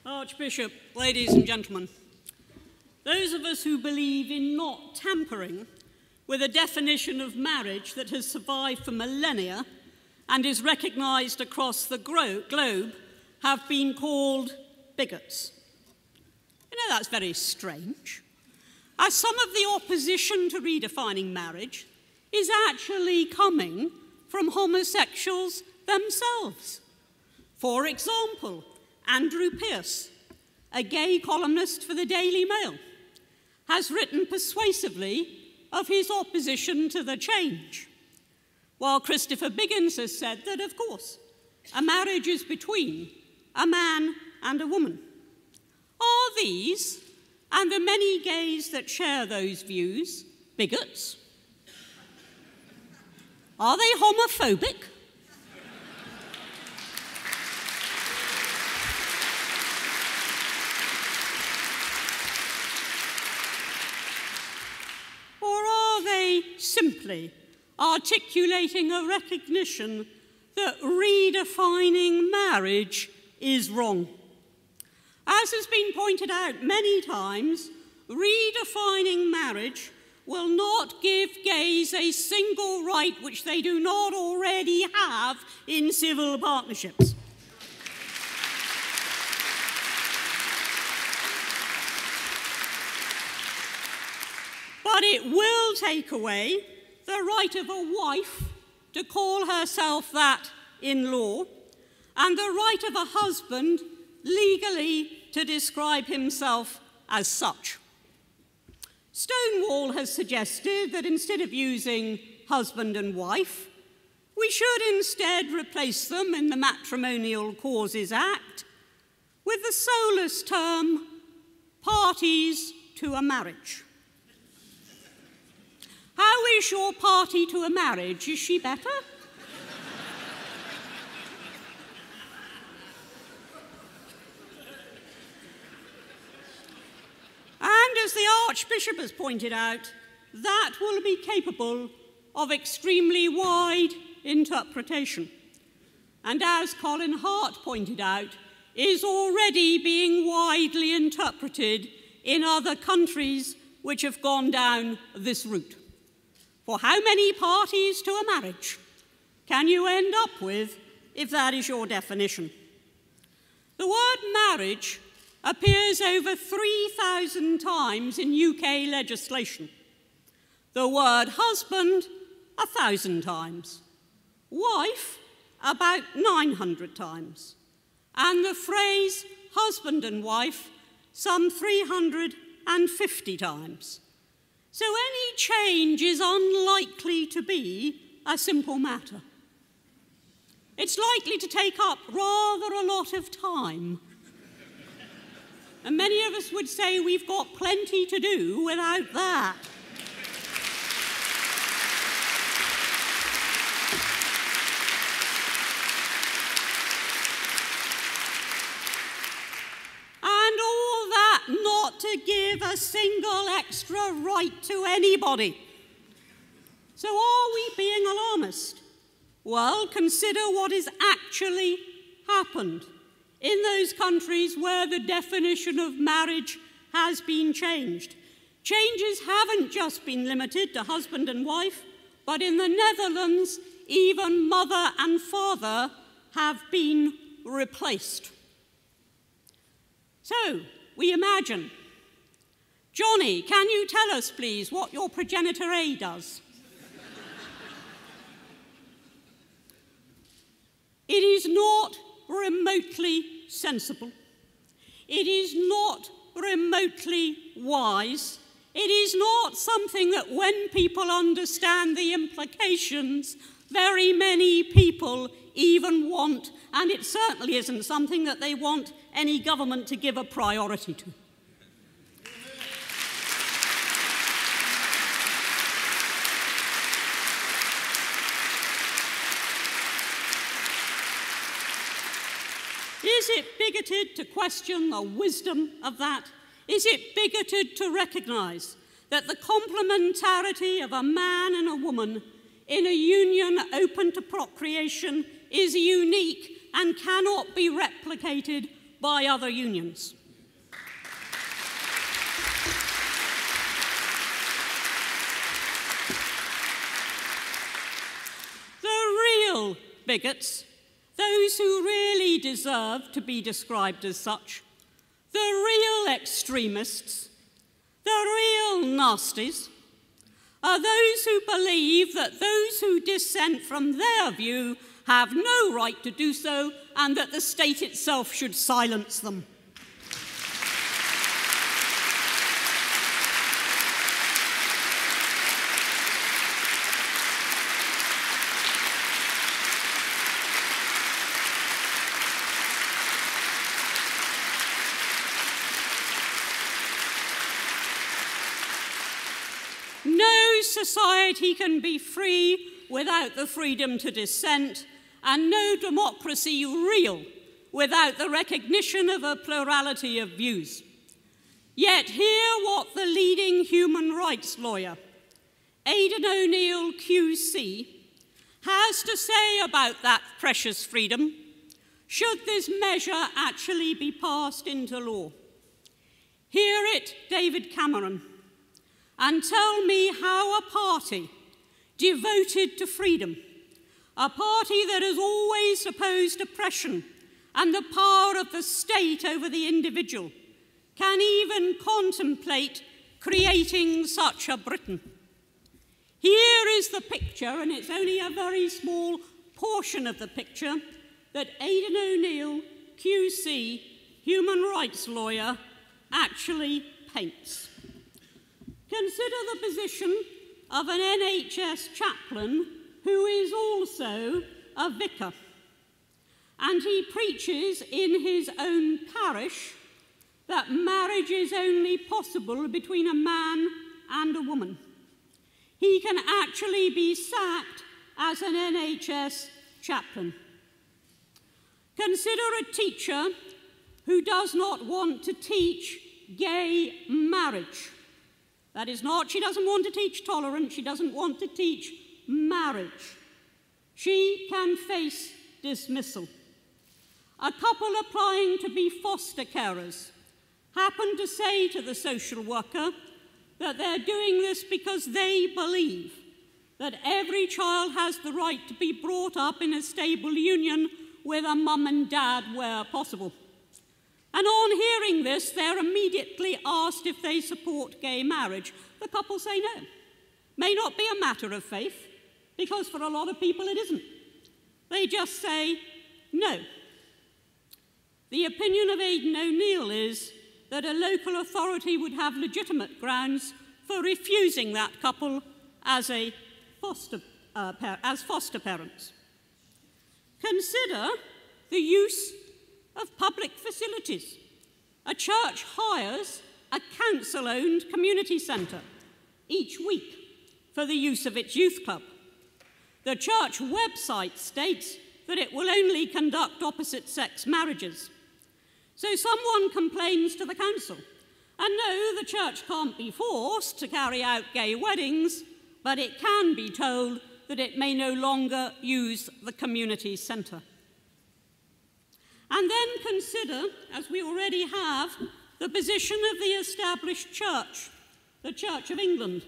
Archbishop, ladies and gentlemen, those of us who believe in not tampering with a definition of marriage that has survived for millennia and is recognised across the globe have been called bigots. You know, that's very strange, as some of the opposition to redefining marriage is actually coming from homosexuals themselves. For example, Andrew Pierce, a gay columnist for the Daily Mail, has written persuasively of his opposition to the change, while Christopher Biggins has said that, of course, a marriage is between a man and a woman. Are these, and the many gays that share those views, bigots? Are they homophobic? Or are they simply articulating a recognition that redefining marriage is wrong? As has been pointed out many times, redefining marriage will not give gays a single right which they do not already have in civil partnerships. But it will take away the right of a wife to call herself that in law, and the right of a husband legally to describe himself as such. Stonewall has suggested that instead of using husband and wife, we should instead replace them in the Matrimonial Causes Act with the soulless term parties to a marriage. How is your party to a marriage? Is she better? And as the Archbishop has pointed out, that will be capable of extremely wide interpretation. And as Colin Hart pointed out, is already being widely interpreted in other countries which have gone down this route. For how many parties to a marriage can you end up with if that is your definition? The word marriage appears over 3,000 times in UK legislation. The word husband, 1,000 times. Wife, about 900 times. And the phrase husband and wife, some 350 times. So any change is unlikely to be a simple matter. It's likely to take up rather a lot of time. And many of us would say we've got plenty to do without that. And all that not to give a single extra right to anybody. So are we being alarmist? Well, consider what has actually happened in those countries where the definition of marriage has been changed. Changes haven't just been limited to husband and wife, but in the Netherlands, even mother and father have been replaced. So, we imagine. Johnny, can you tell us, please, what your progenitor A does? It is not remotely sensible. It is not remotely wise. It is not something that when people understand the implications, very many people even want, and it certainly isn't something that they want any government to give a priority to. Is it bigoted to question the wisdom of that? Is it bigoted to recognise that the complementarity of a man and a woman in a union open to procreation is unique and cannot be replicated by other unions. The real bigots, those who really deserve to be described as such, the real extremists, the real nasties, are those who believe that those who dissent from their view have no right to do so and that the state itself should silence them. No society can be free without the freedom to dissent, and no democracy real without the recognition of a plurality of views. Yet hear what the leading human rights lawyer, Aidan O'Neill QC, has to say about that precious freedom, should this measure actually be passed into law. Hear it, David Cameron, and tell me how a party devoted to freedom, a party that has always opposed oppression and the power of the state over the individual, can even contemplate creating such a Britain. Here is the picture, and it's only a very small portion of the picture, that Aidan O'Neill, QC, human rights lawyer, actually paints. Consider the position of an NHS chaplain who is also a vicar, and he preaches in his own parish that marriage is only possible between a man and a woman. He can actually be sacked as an NHS chaplain. Consider a teacher who does not want to teach gay marriage. That is not, she doesn't want to teach tolerance, she doesn't want to teach marriage. She can face dismissal. A couple applying to be foster carers happen to say to the social worker that they're doing this because they believe that every child has the right to be brought up in a stable union with a mum and dad where possible. And on hearing this, they're immediately asked if they support gay marriage. The couple say no. May not be a matter of faith, because for a lot of people it isn't. They just say no. The opinion of Aidan O'Neill is that a local authority would have legitimate grounds for refusing that couple as foster parents. Consider the use of public facilities. A church hires a council-owned community centre each week for the use of its youth club. The church website states that it will only conduct opposite-sex marriages. So someone complains to the council, and no, the church can't be forced to carry out gay weddings, but it can be told that it may no longer use the community centre. And then consider, as we already have, the position of the established church, the Church of England,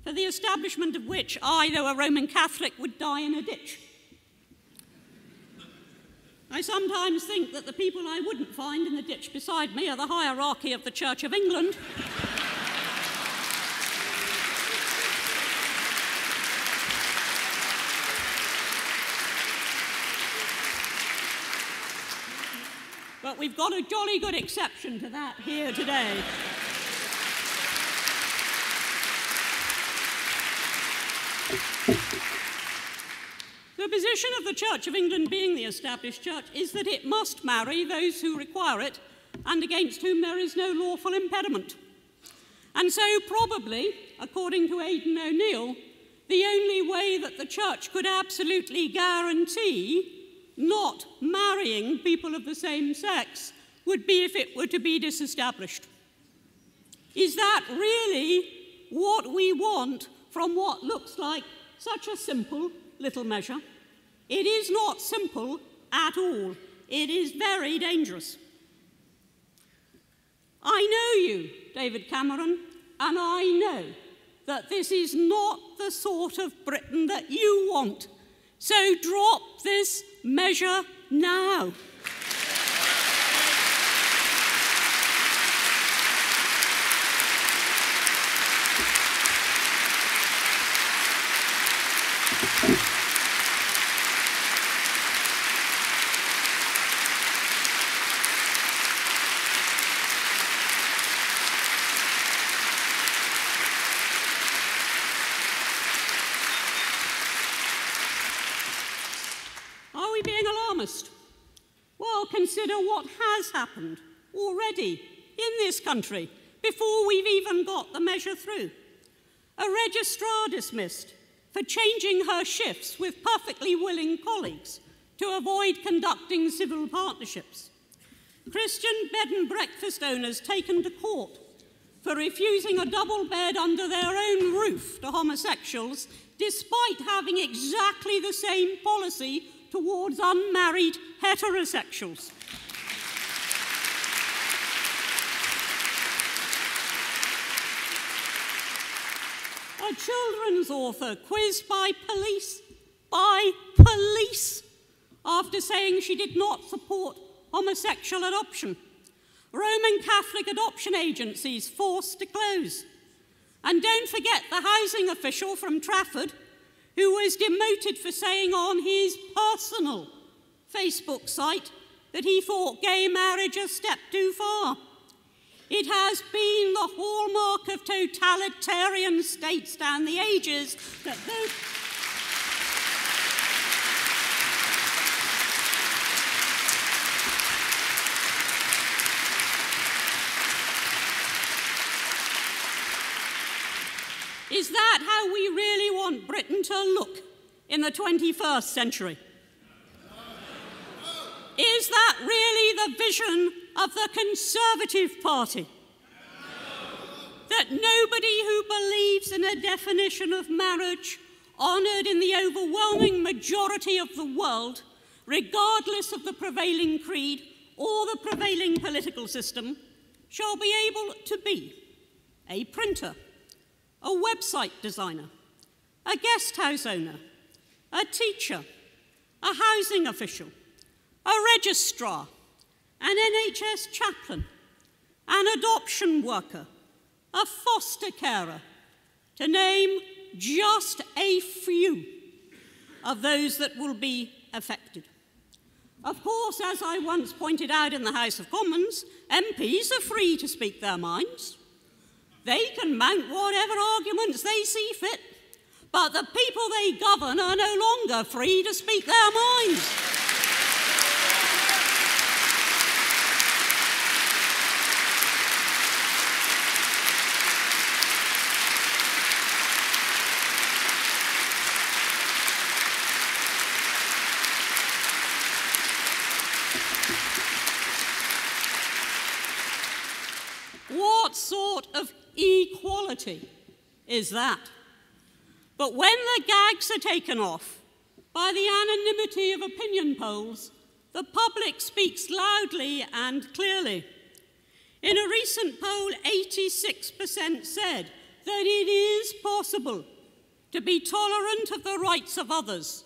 for the establishment of which I, though a Roman Catholic, would die in a ditch. I sometimes think that the people I wouldn't find in the ditch beside me are the hierarchy of the Church of England. But we've got a jolly good exception to that here today. The position of the Church of England, being the established church, is that it must marry those who require it and against whom there is no lawful impediment. And so probably, according to Aidan O'Neill, the only way that the church could absolutely guarantee not marrying people of the same sex would be if it were to be disestablished. Is that really what we want from what looks like such a simple little measure? It is not simple at all. It is very dangerous. I know you, David Cameron, and I know that this is not the sort of Britain that you want. So drop this measure now. Are we being alarmist? Well, consider what has happened already in this country before we've even got the measure through. A registrar dismissed for changing her shifts with perfectly willing colleagues to avoid conducting civil partnerships. Christian bed and breakfast owners taken to court for refusing a double bed under their own roof to homosexuals, despite having exactly the same policy towards unmarried heterosexuals. A children's author quizzed by police, after saying she did not support homosexual adoption. Roman Catholic adoption agencies forced to close. And don't forget the housing official from Trafford who was demoted for saying on his personal Facebook site that he thought gay marriage a step too far. It has been the hallmark of totalitarian states down the ages that those... Is that how we really want Britain to look in the 21st century? Is that really the vision of the Conservative Party? That nobody who believes in a definition of marriage honoured in the overwhelming majority of the world, regardless of the prevailing creed or the prevailing political system, shall be able to be a printer, a website designer, a guest house owner, a teacher, a housing official, a registrar, an NHS chaplain, an adoption worker, a foster carer, to name just a few of those that will be affected. Of course, as I once pointed out in the House of Commons, MPs are free to speak their minds. They can mount whatever arguments they see fit, but the people they govern are no longer free to speak their minds. What sort of equality is that? But when the gags are taken off by the anonymity of opinion polls, the public speaks loudly and clearly. In a recent poll, 86% said that it is possible to be tolerant of the rights of others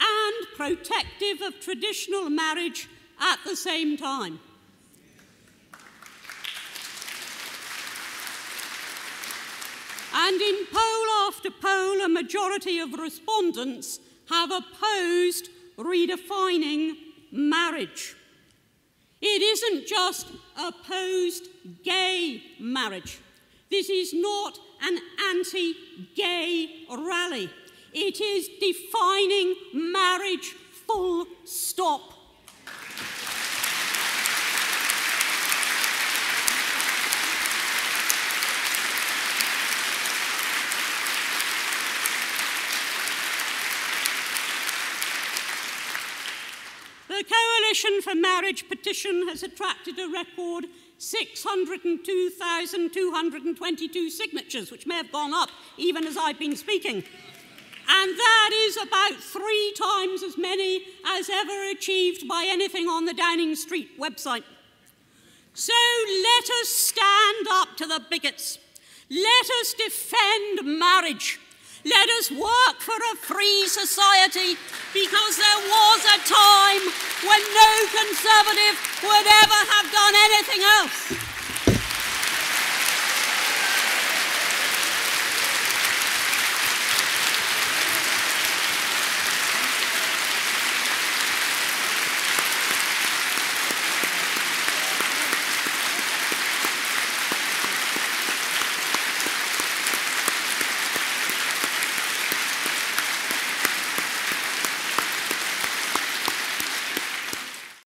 and protective of traditional marriage at the same time. And in poll after poll, a majority of respondents have opposed redefining marriage. It isn't just opposed gay marriage. This is not an anti-gay rally. It is defining marriage full stop. The Coalition for Marriage petition has attracted a record 602,222 signatures, which may have gone up even as I've been speaking. And that is about 3 times as many as ever achieved by anything on the Downing Street website. So let us stand up to the bigots. Let us defend marriage. Let us work for a free society, because there was a time when no Conservative would ever have done anything else.